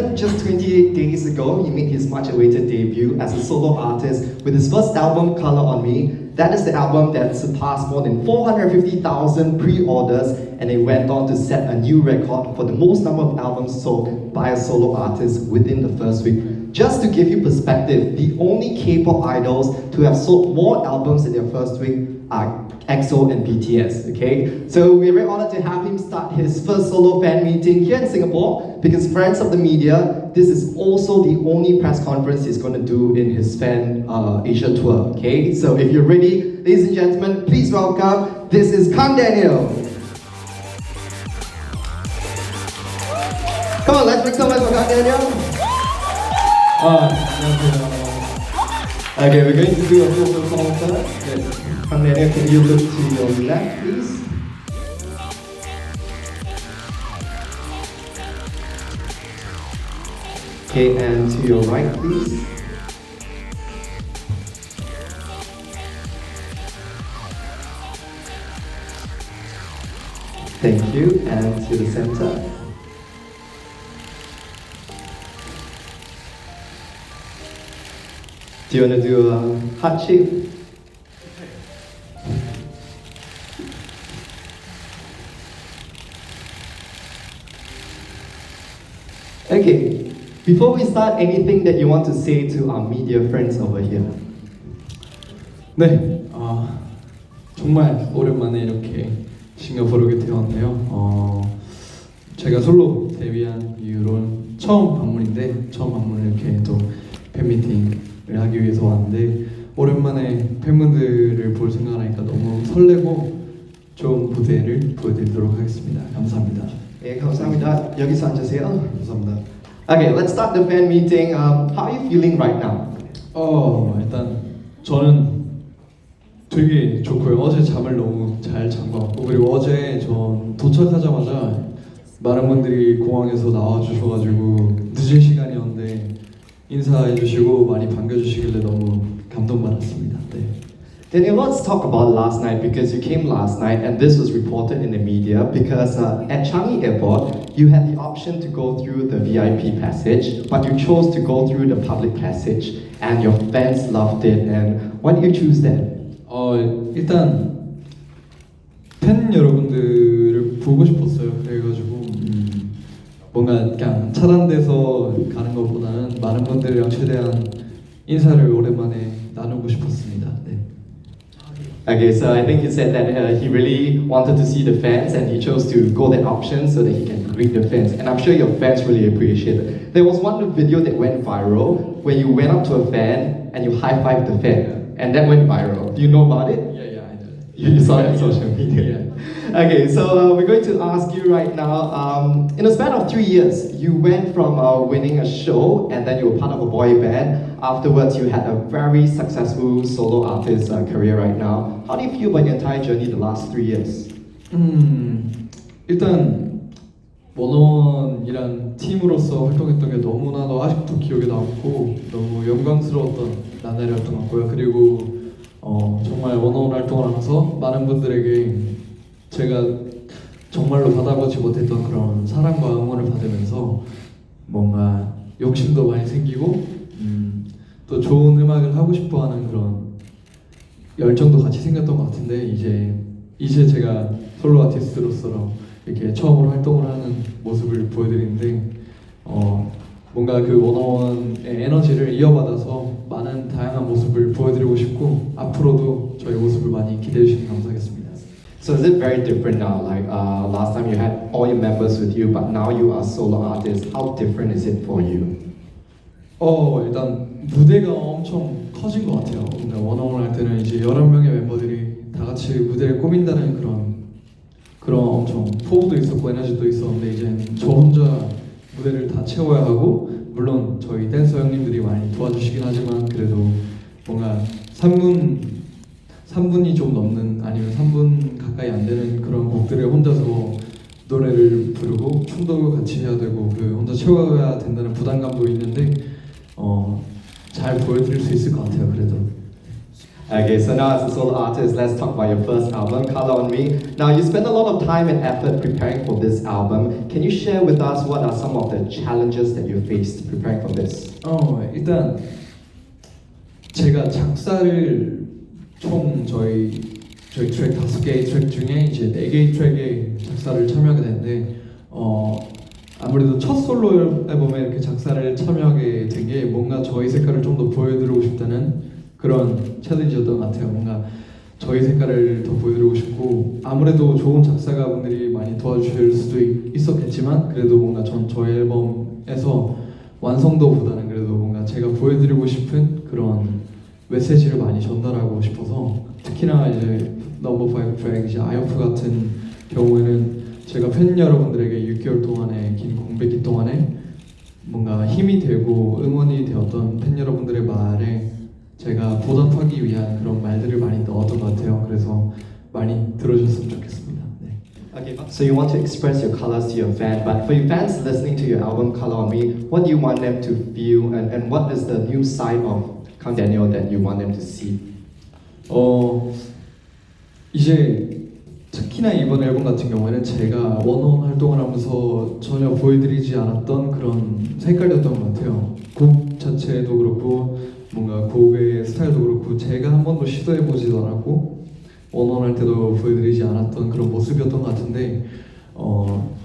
gentlemen, just 28 days ago, he made his much-awaited debut as a solo artist with his first album, Color on Me. That is the album that surpassed more than 450,000 pre-orders, and it went on to set a new record for the most number of albums sold by a solo artist within the first week. Just to give you perspective, the only K-pop idols to have sold more albums in their first week are EXO and BTS, okay? So we're very honored to have him start his first solo fan meeting here in Singapore because friends of the media, this is also the only press conference he's going to do in his fan Asia tour, okay? So if you're ready, ladies and gentlemen, please welcome, this is Kang Daniel. Come on, let's make some noise for Kang Daniel. Okay, we're going to do a photo call first. Kang Daniel, can you look to your left, please? Okay, and to your right, please. Thank you, and to the center. Do you want to do a heart shape? Okay, before we start, anything that you want to say to our media friends over here? 네, 정말 오랜만에 이렇게 싱가포르에 오게 되었는데요. 제가 솔로 데뷔한 이후로는 처음 방문인데 처음 방문을 이렇게 또 팬미팅을 하기 위해서 왔는데 오랜만에 팬분들을 볼 생각하니까 너무 설레고 좋은 무대를 보여드리도록 하겠습니다. 감사합니다. 네, 감사합니다. 여기서 앉으세요. 감사합니다. Okay, let's start the fan meeting. How are you feeling right now? 일단 저는 되게 좋고요. 어제 잠을 너무 잘 잔 것 같고 그리고 어제 전 도착하자마자 많은 분들이 공항에서 나와주셔가지고 늦은 시간이었는데 인사해주시고 많이 반겨주시길래 너무 감동받았습니다. 네. Daniel, let's talk about last night because you came last night and this was reported in the media because at Changi Airport you had the option to go through the VIP passage but you chose to go through the public passage and your fans loved it. And why did you choose that? 일단 팬 여러분들을 보고 싶었어요. 그래가지고 뭔가 그냥 차단돼서 가는 것보다는 많은 분들이랑 최대한 인사를 오랜만에 나누고 싶었습니다. 네. Okay, so I think he said that he really wanted to see the fans and he chose to go that option so that he can greet the fans. And I'm sure your fans really appreciate it. There was one video that went viral where you went up to a fan and you high-fived the fan and that went viral. Do you know about it? Yeah, I know. You saw it on social media. Okay, so we're going to ask you right now, in a span of 3 years, you went from winning a show and then you were part of a boy band. Afterwards, you had a very successful solo artist career right now. How do you feel about your entire journey the last 3 years? 일단 원어원이란 팀으로서 활동했던 게 너무나도 아직도 기억에 남고 너무 영광스러웠던 나날이었던 것 같고요. 그리고 정말 원어원 활동을 하면서 많은 분들에게 제가 정말로 받아보지 못했던 그런 사랑과 응원을 받으면서 뭔가 욕심도 많이 생기고 또 좋은 음악을 하고 싶어하는 그런 열정도 같이 생겼던 것 같은데 이제 제가 솔로 아티스트로서 이렇게 처음으로 활동을 하는 모습을 보여드리는데 뭔가 그 원어원의 에너지를 이어받아서 많은 다양한 모습을 보여드리고 싶고 앞으로도 저희 모습을 많이 기대해 주시면 감사하겠습니다. So is it very different now? Like last time you had all your members with you, but now you are solo artists. How different is it for you? 일단 무대가 엄청 커진 것 같아요. 원어원 할 때는 이제 11명의 멤버들이 다 같이 무대를 꾸민다는 그런 엄청 포부도 있었고 에너지도 있었는데 이제 저 혼자 무대를 다 채워야 하고 물론 저희 댄서 형님들이 많이 도와주시긴 하지만 그래도 뭔가 3분이 좀 넘는 아니면 3분 가까이 안 되는 그런 곡들을 혼자서 노래를 부르고 춤도 같이 해야 되고 그 혼자 채워야 된다는 부담감도 있는데 잘 보여드릴 수 있을 것 같아요. 그래도 Okay, so now as a solo artist, let's talk about your first album, Color on Me. Now, you spent a lot of time and effort preparing for this album. Can you share with us what are some of the challenges that you faced preparing for this? 일단 제가 작사를 총 저희 트랙 5개의 트랙 중에 이제 4개의 트랙에 작사를 참여하게 됐는데 아무래도 첫 솔로 앨범에 이렇게 작사를 참여하게 된 게 뭔가 저희 색깔을 좀 더 보여드리고 싶다는 그런 챌린지였던 것 같아요. 뭔가 저희 색깔을 더 보여드리고 싶고 아무래도 좋은 작사가분들이 많이 도와주실 수도 있었겠지만 그래도 뭔가 저희 앨범에서 완성도보다는 그래도 뭔가 제가 보여드리고 싶은 그런 메시지를 많이 전달하고 싶어서 특히나 이제 넘버 5 트랙 이제 아이오프 같은 경우에는 제가 팬 여러분들에게 6개월 동안의 긴 공백기 동안에 뭔가 힘이 되고 응원이 되었던 팬 여러분들의 말에 제가 보답하기 위한 그런 말들을 많이 넣었던 것 같아요. 그래서 많이 들어주셨으면 좋겠습니다. 네. Okay, so you want to express your colors to your fan, but for your fans listening to your album Color on Me, what do you want them to feel and what is the new side of Count Daniel that you want them to see? 이제 특히나 이번 앨범 같은 경우에는 제가 원어원 활동을 하면서 전혀 보여드리지 않았던 그런 색깔이었던 것 같아요. 곡 자체도 그렇고 뭔가 곡의 스타일도 그렇고 제가 한 번도 시도해보지도 않았고 원어원 할 때도 보여드리지 않았던 그런 모습이었던 것 같은데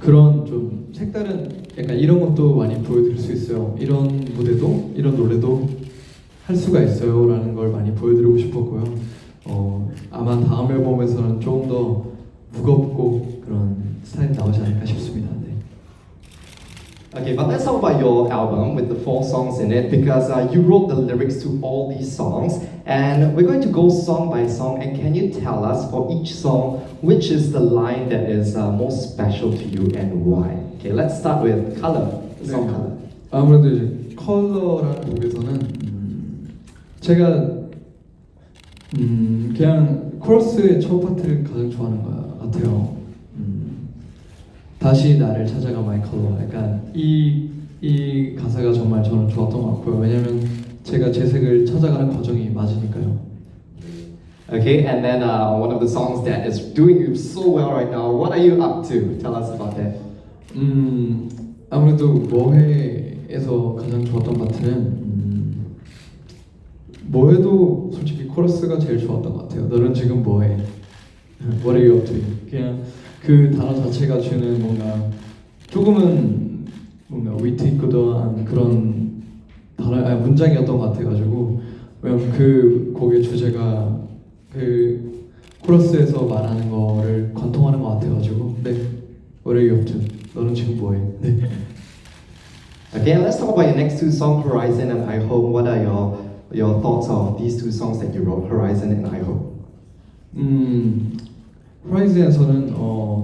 그런 좀 색다른 약간 이런 것도 많이 보여드릴 수 있어요. 이런 무대도 이런 노래도 할 수가 있어요 라는 걸 많이 보여드리고 싶었고요. 아마 다음 앨범에서는 조금 더 무겁고 그런 스타일이 나오지 않을까 싶습니다. 네. Okay, but let's talk about your album with the 4 songs in it because you wrote the lyrics to all these songs and we're going to go song by song and can you tell us for each song which is the line that is most special to you and why? Okay, let's start with Color, the song 네. Color. 아무래도 이제 컬러라는 곡에서는 제가 그냥 코러스의 첫 파트를 가장 좋아하는 것 같아요. 다시 나를 찾아가 마이 컬러. 약간 이 가사가 정말 저는 좋았던 것 같고요. 왜냐면 제가 제 색을 찾아가는 과정이 맞으니까요. Okay, and then one of the songs that is doing you so well right now, what are you up to? Tell us about that. 아무래도 뭐해에서 가장 좋았던 파트는 뭐해도 솔직히 코러스가 제일 좋았던 것 같아요. 너는 지금 뭐해? What are you up to? 그냥 그 단어 자체가 주는 뭔가 조금은 뭔가 위트 있고 더한 그런 문장이었던 것 같아가지고 왜냐면 그 곡의 주제가 그 코러스에서 말하는 거를 관통하는 것 같아가지고 네. What are you up to? 너는 지금 뭐해? 네. Okay, and let's talk about your next 2 songs, Horizon and I Hope. What are your thoughts of these 2 songs that you wrote, Horizon and I Hope? 호라이즌에서는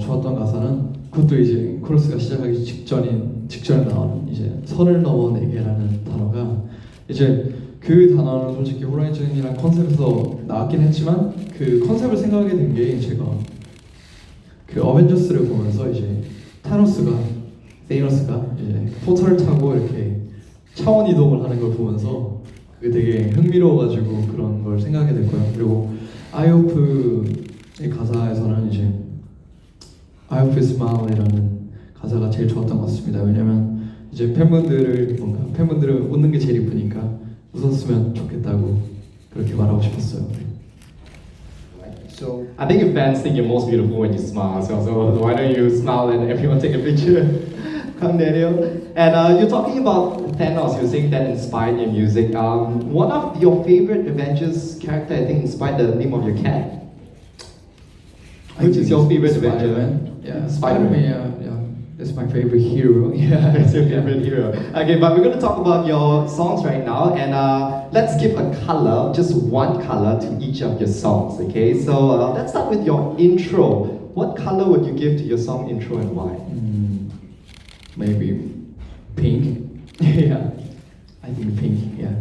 좋았던 가사는 그것도 이제 코러스가 시작하기 직전에 나온 이제 선을 넘어 내게라는 단어가 이제 그 단어는 솔직히 호라이즌이랑 컨셉에서 나왔긴 했지만 그 컨셉을 생각하게 된 게 제가 그 어벤져스를 보면서 이제 타노스가 이제 포털을 타고 이렇게 차원 이동을 하는 걸 보면서 그게 되게 흥미로워가지고 그런 걸 생각하게 됐고요. 그리고 아이오프의 가사에서는 이제 I hope you smile이라는 가사가 제일 좋았던 것 같습니다. 왜냐면 이제 팬분들은 웃는 게 제일 이쁘니까 웃었으면 좋겠다고 그렇게 말하고 싶었어요. So I think your fans think you're most beautiful when you smile. So why don't you smile and everyone take a picture? Come, Daniel. And you're talking about Thanos. You're saying that inspired your music. One of your favorite Avengers character, I think, inspired the name of your cat. Which is your favorite Avenger? Spider-Man. Yeah, Spider-Man. Yeah. That's my favorite hero. Yeah, That's your favorite hero. Okay, but we're going to talk about your songs right now, and let's give a color, just one color to each of your songs. Okay, so let's start with your intro. What color would you give to your song intro and why? Maybe pink. Yeah, I think pink. Yeah.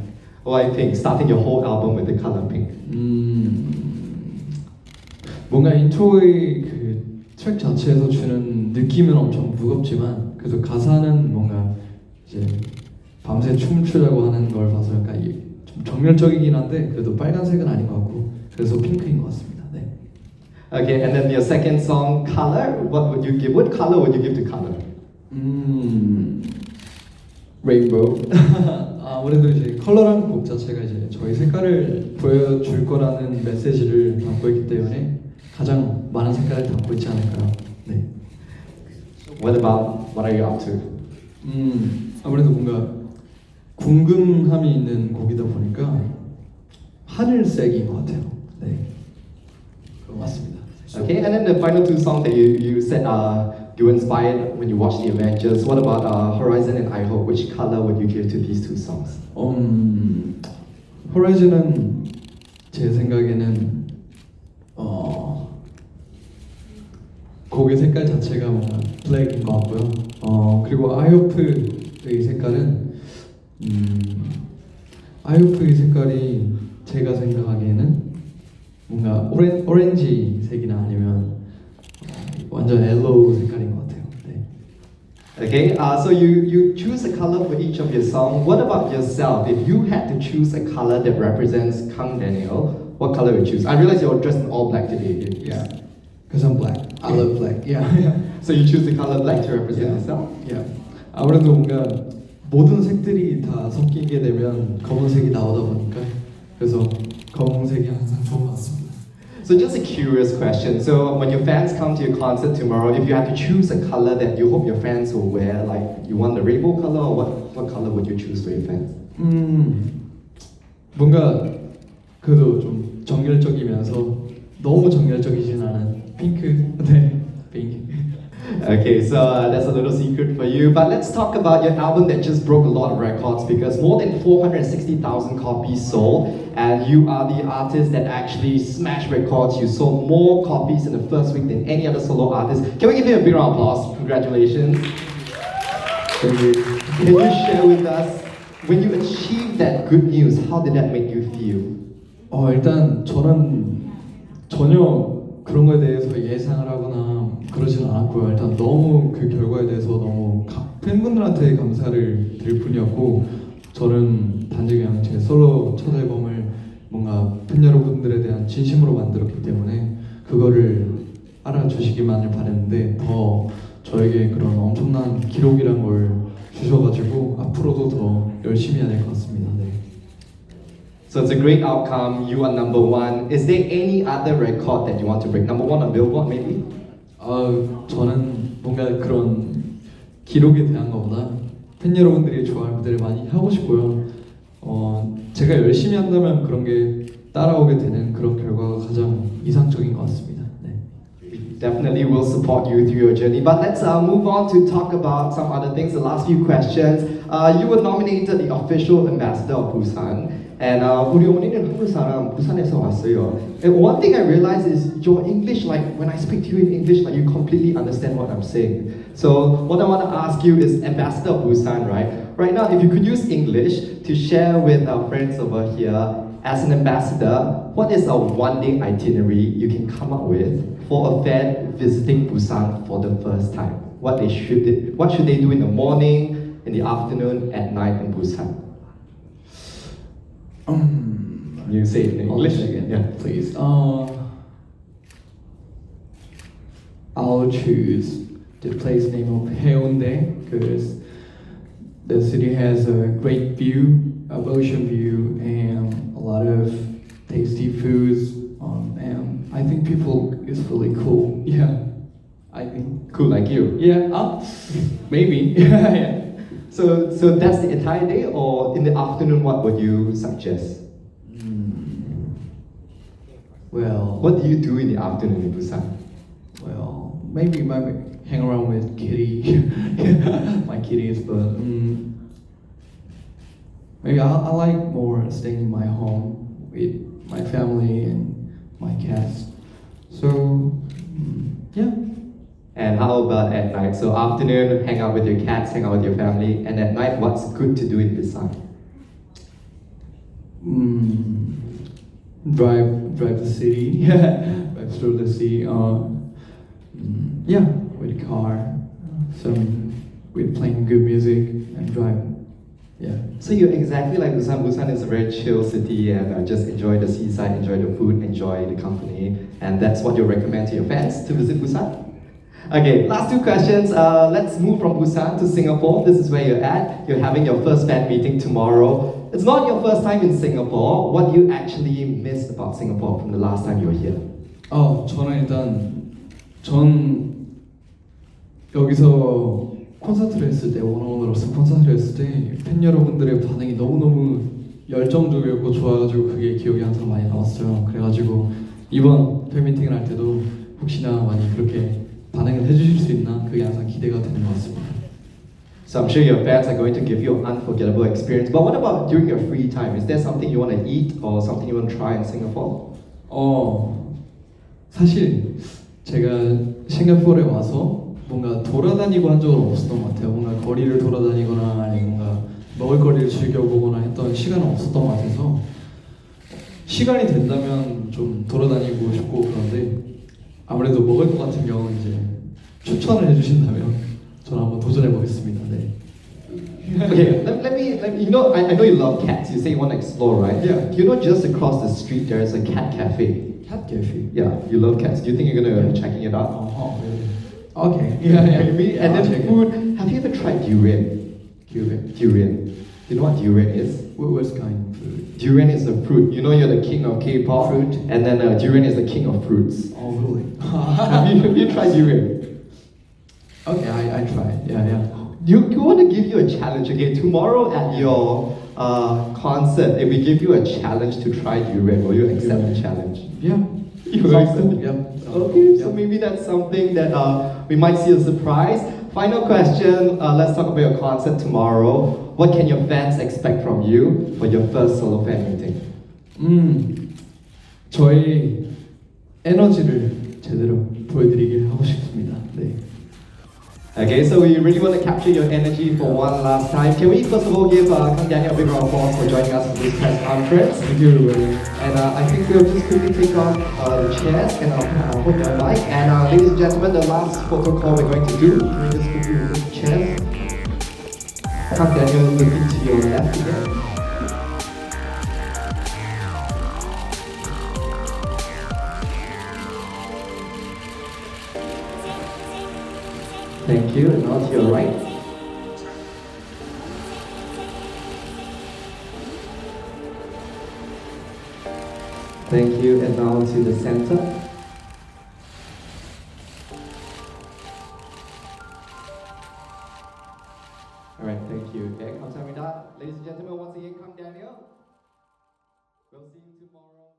Why pink? Starting your whole album with the color pink. 뭔가 인트로의 그 트랙 자체에서 주는 느낌은 엄청 무겁지만 그래도 가사는 뭔가 이제 밤새 춤추자고 하는 걸 봐서 약간 좀 좀 정열적이긴 한데 그래도 빨간색은 아닌 것 같고 그래서 핑크인 것 같습니다. 네. Okay, and then your second song, Color, what would you give? What color would you give to Color? 레인보우. 아무래도 이제 컬러라는 곡 자체가 이제 저희 색깔을 보여줄 거라는 메시지를 담고 있기 때문에 가장 많은 색깔을 담고 있지 않을까요? 네. What about, what are you up to? 아무래도 뭔가 궁금함이 있는 곡이다 보니까 하늘색인 것 같아요. 네. 그런 것 같습니다. Okay, and then the final two songs that you said you were inspired when you watched the Avengers. What about Horizon and I Hope? Which color would you give to these two songs? 호라이즌은 제 생각에는 곡의 색깔 자체가 뭔가 블랙인 것 같고요. 그리고 아이호프의 색깔은 아이호프의 색깔이 제가 생각하기에는 뭔가 오렌지 색이나 아니면 완전 옐로우 색깔인 것 같아요. 네. Okay, so you choose a color for each of your songs. What about yourself? If you had to choose a color that represents Kang Daniel, what color would you choose? I realize you're dressed in all black today. Yeah, because I'm black. I love black. Yeah. So you choose the color black to represent Yeah. yourself? Yeah. 아무래도 뭔가 모든 색들이 다 섞이게 되면 검은색이 나오다 보니까 그래서 검은색이 항상 좋은 것 같습니다. So just a curious question. So when your fans come to your concert tomorrow, if you had to choose a color that you hope your fans will wear, like you want the rainbow color, or what color would you choose for your fans? 뭔가 그래도 좀 정열적이면서 너무 정열적이진 않은 핑크. 네, 핑크. Okay, so that's a little secret for you. But let's talk about your album that just broke a lot of records because more than 460,000 copies sold, and you are the artist that actually smashed records. You sold more copies in the first week than any other solo artist. Can we give you a big round of applause? Congratulations. Can you share with us when you achieved that good news? How did that make you feel? 일단 저는 전혀 그런 거에 대해서 예상을 하거나 그러지는 않았고요. 일단 너무 그 결과에 대해서 너무 팬분들한테 감사를 드릴 뿐이었고 저는 단지 그냥 제 솔로 첫 앨범을 뭔가 팬 여러분들에 대한 진심으로 만들었기 때문에 그거를 알아주시기만을 바랬는데 더 저에게 그런 엄청난 기록이란 걸 주셔가지고 앞으로도 더 열심히 해야 될 것 같습니다. 네. So it's a great outcome. You are number one. Is there any other record that you want to break? Number one on Billboard, maybe? 저는 뭔가 그런 기록에 대한 것보다 팬 여러분들이 좋아할 무대를 많이 하고 싶고요. 제가 열심히 한다면 그런 게 따라오게 되는 그런 결과가 가장 이상적인 것 같습니다. 네. We definitely will support you through your journey. But let's move on to talk about some other things. The last few questions. You were nominated the official ambassador of Busan. And 우리 어머니는 한국 사람, 부산에서 왔어요. And one thing I realized is your English, like when I speak to you in English, like you completely understand what I'm saying. So what I want to ask you is ambassador of Busan, right? Right now, if you could use English to share with our friends over here, as an ambassador, what is a one-day itinerary you can come up with for a fan visiting Busan for the first time? What should they do in the morning, in the afternoon, at night in Busan? You say it in English again, yeah. please. I'll choose the place name of Haeundae because the city has a great view, of ocean view, and a lot of tasty foods. And I think people is really cool. Yeah, I think. Cool like you. Yeah, maybe. Yeah. So that's the entire day, or in the afternoon, what would you suggest? Well, What do you do in the afternoon in Busan? well, maybe hang around with kitty, my kitties, but maybe I like more staying in my home with my family and my cats. So yeah. And how about at night? So afternoon, hang out with your cats, hang out with your family, and at night, what's good to do in Busan? Drive the city, drive through the city. Yeah, with car, with playing good music and drive. Yeah. So you're exactly like Busan. Busan is a very chill city and just enjoy the seaside, enjoy the food, enjoy the company. And that's what you recommend to your fans to visit Busan? Okay, last two questions. Let's move from Busan to Singapore. This is where you're at. You're having your first fan meeting tomorrow. It's not your first time in Singapore. What do you actually miss about Singapore from the last time you were here? 저는 일단 여기서 콘서트를 했을 때 원어원으로서 콘서트를 했을 때 팬 여러분들의 반응이 너무너무 열정적이었고 좋아가지고 그게 기억에 항상 많이 남았어요. 그래가지고 이번 팬미팅을 할 때도 혹시나 많이 그렇게 반응을 해주실 수 있나 그게 항상 기대가 되는 것 같습니다. So I'm sure your fans are going to give you an unforgettable experience. But what about during your free time? Is there something you want to eat or something you want to try in Singapore? 사실 제가 싱가포르에 와서 뭔가 돌아다니고 한 적은 없었던 것 같아요. 뭔가 거리를 돌아다니거나 아니면 뭔가 먹을거리를 즐겨보거나 했던 시간은 없었던 것 같아서 시간이 된다면 좀 돌아다니고 싶고 그런데 아무래도 먹을 것 같은 경우는 이제 추천을 해주신다면 저는 한번 도전해 보겠습니다. 네. Okay, let me, you know, I know you love cats. You say you want to explore, right? Yeah. You know, just across the street there is a cat cafe. cat cafe. Yeah, you love cats. Do you think you're gonna checking it out? Really? Okay. Yeah. Maybe. And then food. Have you ever tried durian? Durian. You know what durian is? What's kind of food? Durian is a fruit. You know, you're the king of K-pop. Fruit. And then durian is the king of fruits. Oh, really? have you tried durian? Okay, I tried. Yeah. You want to give you a challenge. Okay, tomorrow at your concert, if we give you a challenge to try durian, will you accept the challenge? Yeah. You Sounds accept good. it? Yeah. Okay, so Yeah. maybe that's something that we might see a surprise. Final question, let's talk about your concert tomorrow. What can your fans expect from you for your first solo fan meeting? 저희 에너지를 제대로 보여드리길 하고 싶습니다. 네. Okay, so we really want to capture your energy for one last time. Can we first of all give Kang Daniel a big round of applause for joining us for this press conference? Thank you, everybody. And I think we'll just quickly take off the chairs and I'll put the mic. And ladies and gentlemen, the last protocol we're going to do. Can we just quickly remove the chairs? Kang Daniel, looking to your left again. Thank you, and now to your right. Thank you, and now to the center. Alright, thank you. Okay, 감사합니다. Ladies and gentlemen, once again, Kang Daniel. We'll see you tomorrow.